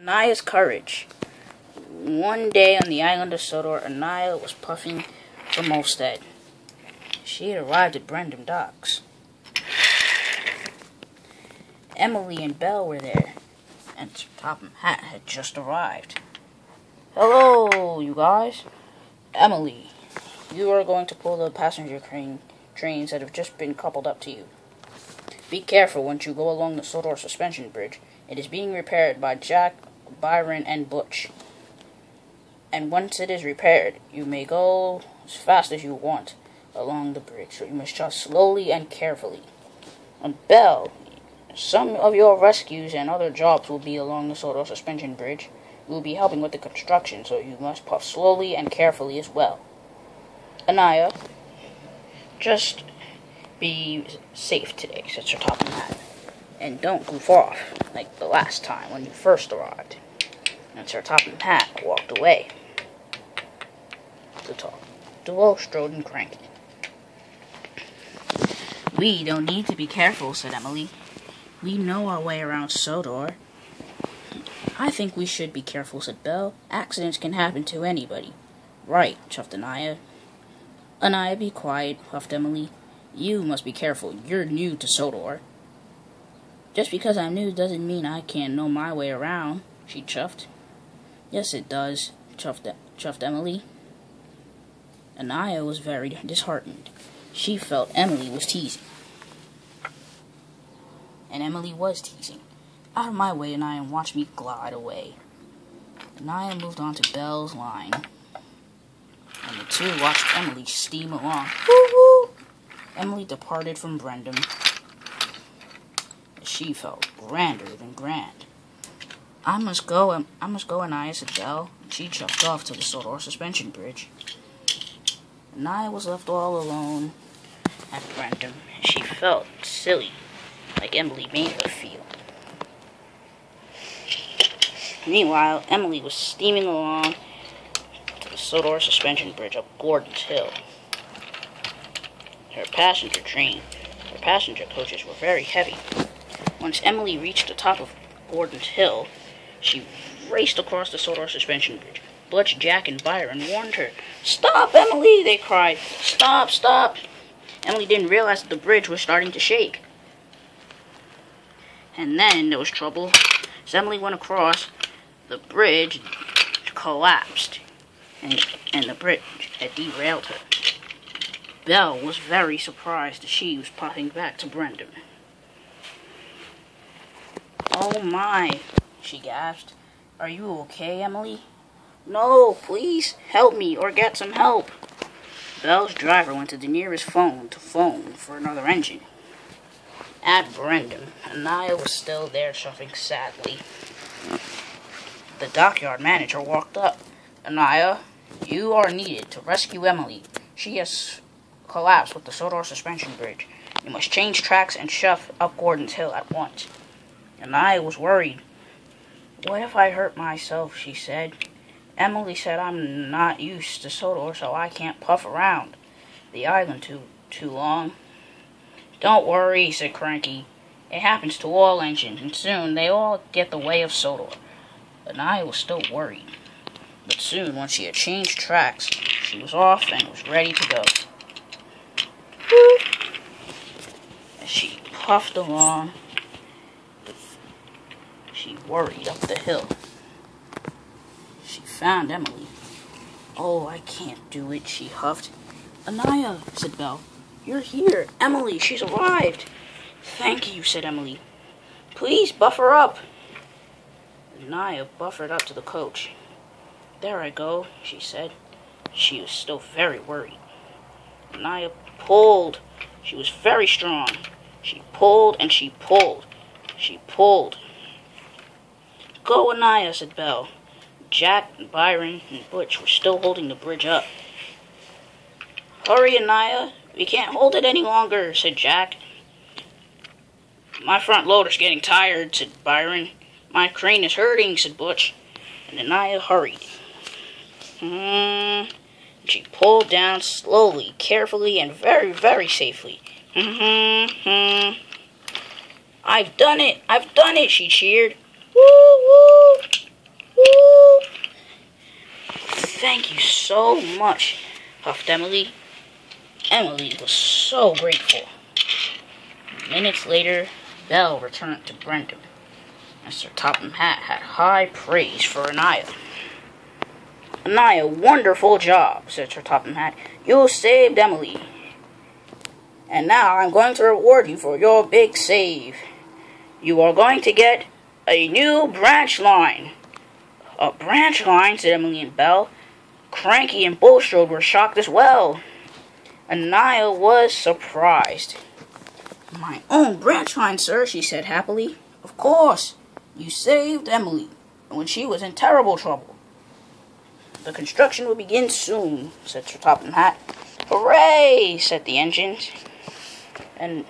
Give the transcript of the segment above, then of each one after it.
Anya's courage. One day on the island of Sodor, Anya was puffing for Molstead. She had arrived at Brendam Docks. Emily and Belle were there, and Topham Hatt had just arrived. Hello, you guys. Emily, you are going to pull the passenger trains that have just been coupled up to you. Be careful once you go along the Sodor suspension bridge. It is being repaired by Jack, Byron, and Butch. And once it is repaired, you may go as fast as you want along the bridge, so you must just slowly and carefully. And Belle, some of your rescues and other jobs will be along the Sodor suspension bridge. You will be helping with the construction, so you must puff slowly and carefully as well. Anya, just be safe today, said Sir Topham Hatt. And don't goof off, like the last time when you first arrived. And Sir Topham Hatt walked away. The duo strode and cranky. We don't need to be careful, said Emily. We know our way around Sodor. I think we should be careful, said Belle. Accidents can happen to anybody. Right, chuffed Anya. Anya, be quiet, puffed Emily. You must be careful. You're new to Sodor. Just because I'm new doesn't mean I can't know my way around, she chuffed. Yes, it does, chuffed Emily. Anya was very disheartened. She felt Emily was teasing. And Emily was teasing. Out of my way, Anya, and watch me glide away. Anya moved on to Belle's line, and the two watched Emily steam along. Woo-woo! Emily departed from Brendam. She felt grander than grand. I must go, Anya, said Belle, and she chuffed off to the Sodor suspension bridge. Anya was left all alone at Brendam. She felt silly, like Emily made her feel. Meanwhile, Emily was steaming along to the Sodor suspension bridge up Gordon's Hill. Her passenger coaches were very heavy. Once Emily reached the top of Gordon's Hill, she raced across the Sodor suspension bridge. Butch, Jack, and Byron warned her. Stop, Emily, they cried. Stop, stop. Emily didn't realize that the bridge was starting to shake. And then there was trouble. As Emily went across, the bridge collapsed, and the bridge had derailed her. Belle was very surprised as she was popping back to Brendam. Oh my, she gasped. Are you okay, Emily? No, please, help me or get some help. Belle's driver went to the nearest phone to phone for another engine. At Brendam, Anya was still there chuffing sadly. The dockyard manager walked up. Anya, you are needed to rescue Emily. She has collapsed with the Sodor suspension bridge. You must change tracks and shove up Gordon's Hill at once. Anya was worried. What if I hurt myself, she said. Emily said I'm not used to Sodor, so I can't puff around the island too long. Don't worry, said Cranky. It happens to all engines, and soon they all get the way of Sodor. Anya was still worried. But soon, once she had changed tracks, she was off and was ready to go. Woo! As she puffed along, she worried up the hill. She found Emily. Oh, I can't do it, she huffed. Anya, said Belle. You're here. Emily, she's arrived. Thank you, said Emily. Please, buffer up. Anya buffered up to the coach. There I go, she said. She was still very worried. Anya pulled. She was very strong. She pulled and she pulled. She pulled. Go, Anya, said Belle. Jack, Byron, and Butch were still holding the bridge up. Hurry, Anya. We can't hold it any longer, said Jack. My front loader's getting tired, said Byron. My crane is hurting, said Butch. And Anya hurried. She pulled down slowly, carefully, and very, very safely. I've done it, she cheered. Woo, woo! Thank you so much, huffed Emily. Emily was so grateful. Minutes later, Belle returned to Brenda. Mr. Topham Hatt had high praise for Anya. Anya, wonderful job, said Sir Topham Hatt. You saved Emily. And now I'm going to reward you for your big save. You are going to get a new branch line. A branch line, said Emily and Belle. Cranky and Bulstrode were shocked as well. Anya was surprised. My own branch line, sir, she said happily. Of course, you saved Emily when she was in terrible trouble. The construction will begin soon, said Sir Topham Hatt. Hooray, said the engines. And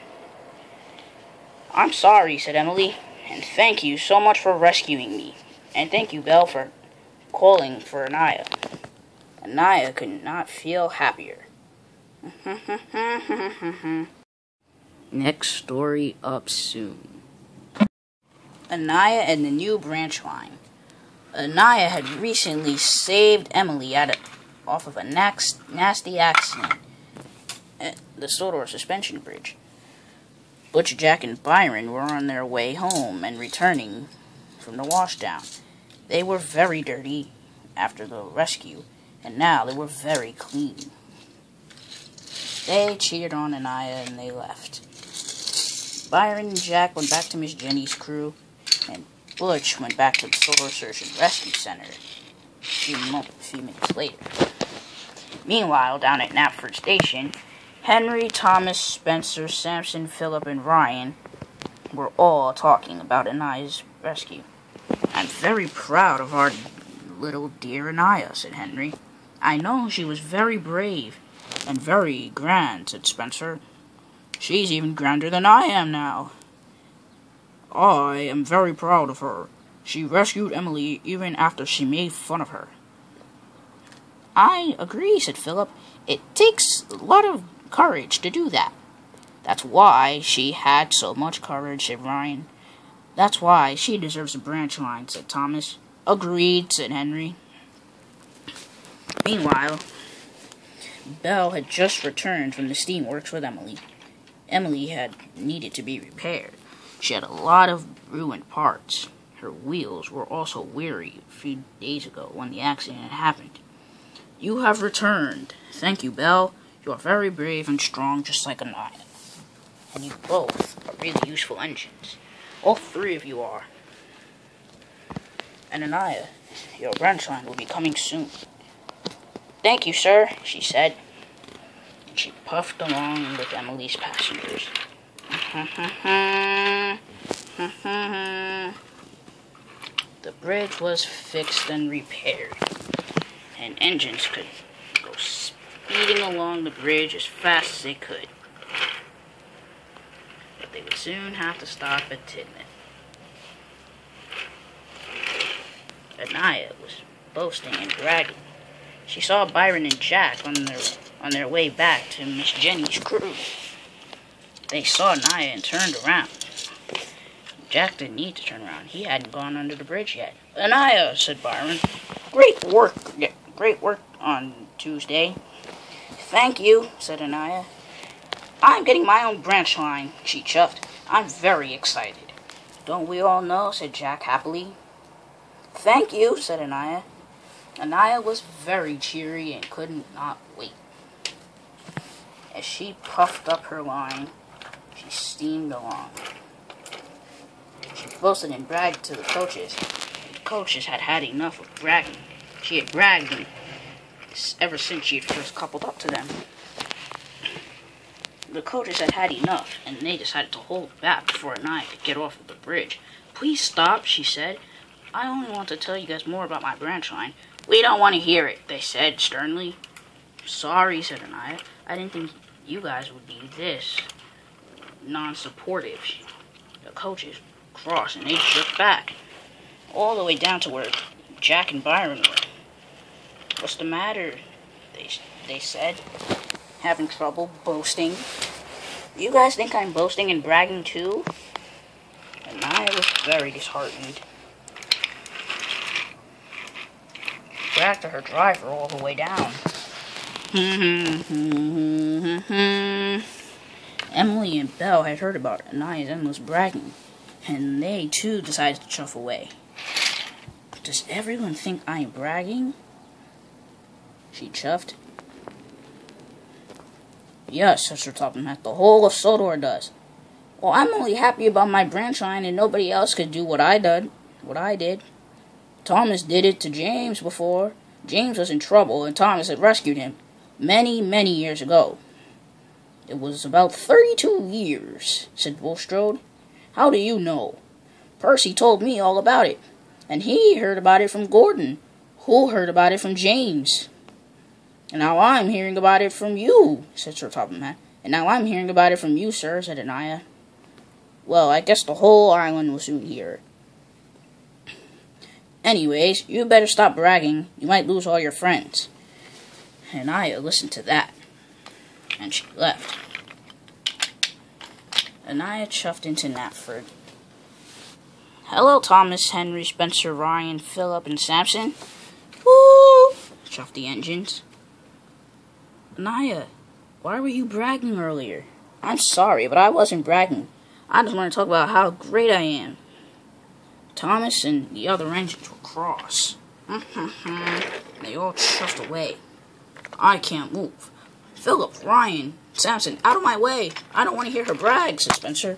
I'm sorry, said Emily, and thank you so much for rescuing me. And thank you, Belle, for calling for Anya. Anya could not feel happier. Next story up soon. Anya and the new branch line. Anya had recently saved Emily off of a nasty accident at the Sodor suspension bridge. Butch, Jack, and Byron were on their way home and returning from the washdown. They were very dirty after the rescue, and now they were very clean. They cheered on Anya and they left. Byron and Jack went back to Miss Jenny's crew, and Butch went back to the Solar Search and Rescue Center a few minutes later. Meanwhile, down at Knapford Station, Henry, Thomas, Spencer, Samson, Philip, and Ryan were all talking about Anya's rescue. I'm very proud of our little dear Anya, said Henry. I know she was very brave and very grand, said Spencer. She's even grander than I am now. I am very proud of her. She rescued Emily even after she made fun of her. I agree, said Philip. It takes a lot of courage to do that. That's why she had so much courage, said Ryan. That's why she deserves a branch line, said Thomas. Agreed, said Henry. Meanwhile, Belle had just returned from the steamworks with Emily. Emily had needed to be repaired. She had a lot of ruined parts. Her wheels were also weary a few days ago when the accident had happened. You have returned. Thank you, Belle. You are very brave and strong, just like Anya. And you both are really useful engines. All three of you are. And Anya, your branch line will be coming soon. Thank you, sir, she said. She puffed along with Emily's passengers. The bridge was fixed and repaired, and engines could go speeding along the bridge as fast as they could. But they would soon have to stop at Tidmouth. Anya was boasting and bragging. She saw Byron and Jack on their way back to Miss Jenny's crew. They saw Anya and turned around. Jack didn't need to turn around. He hadn't gone under the bridge yet. Anya, said Byron. Great work on Tuesday. Thank you, said Anya. I'm getting my own branch line, she chuffed. I'm very excited. Don't we all know, said Jack happily. Thank you, said Anya. Anya was very cheery and could not wait. As she puffed up her line, she steamed along. She boasted and bragged to the coaches. The coaches had had enough of bragging. She had bragged them ever since she had first coupled up to them. The coaches had had enough, and they decided to hold back before Anya could get off of the bridge. Please stop, she said. I only want to tell you guys more about my branch line. We don't want to hear it, they said sternly. Sorry, said Anya. I didn't think you guys would be this non-supportive. The coaches crossed and they jerked back, all the way down to where Jack and Byron were. What's the matter? They said, having trouble boasting. You guys think I'm boasting and bragging too? And I was very disheartened. back to her driver all the way down. Emily and Belle had heard about Anya's endless bragging, and they too decided to chuff away. Does everyone think I'm bragging? She chuffed. Yes, Sister Topham Hatt, the whole of Sodor does. Well, I'm only happy about my branchline, and nobody else could do what I did. Thomas did it to James before. James was in trouble, and Thomas had rescued him many, many years ago. It was about 32 years, said Bulstrode. How do you know? Percy told me all about it, and he heard about it from Gordon, who heard about it from James. And now I'm hearing about it from you, said Sir Topham Hatt. And now I'm hearing about it from you, sir, said Anya. Well, I guess the whole island will soon hear. Anyways, you better stop bragging. You might lose all your friends. And Anya listened to that, and she left. Anya chuffed into Knapford. Hello, Thomas, Henry, Spencer, Ryan, Philip, and Samson. Woo! Chuffed the engines. Anya, why were you bragging earlier? I'm sorry, but I wasn't bragging. I just want to talk about how great I am. Thomas and the other engines were cross. They all chuffed away. I can't move. Philip, Ryan, Samson, out of my way. I don't want to hear her brag, said Spencer.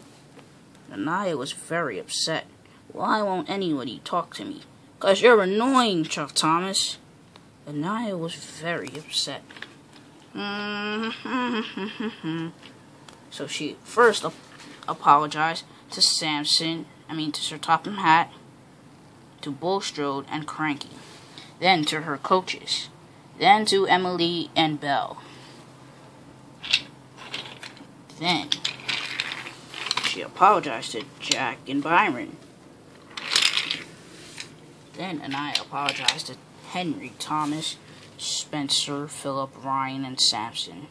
Anya was very upset. Why won't anybody talk to me? 'Cause you're annoying, chuffed Thomas. Anya was very upset. So she first apologized to to Sir Topham Hatt, to Bulstrode and Cranky, then to her coaches, then to Emily and Belle. Then she apologized to Jack and Byron. Then Anya apologized to Henry, Thomas, Spencer, Philip, Ryan, and Samson.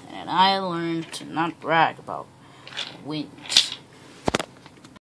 And I learned to not brag about wins.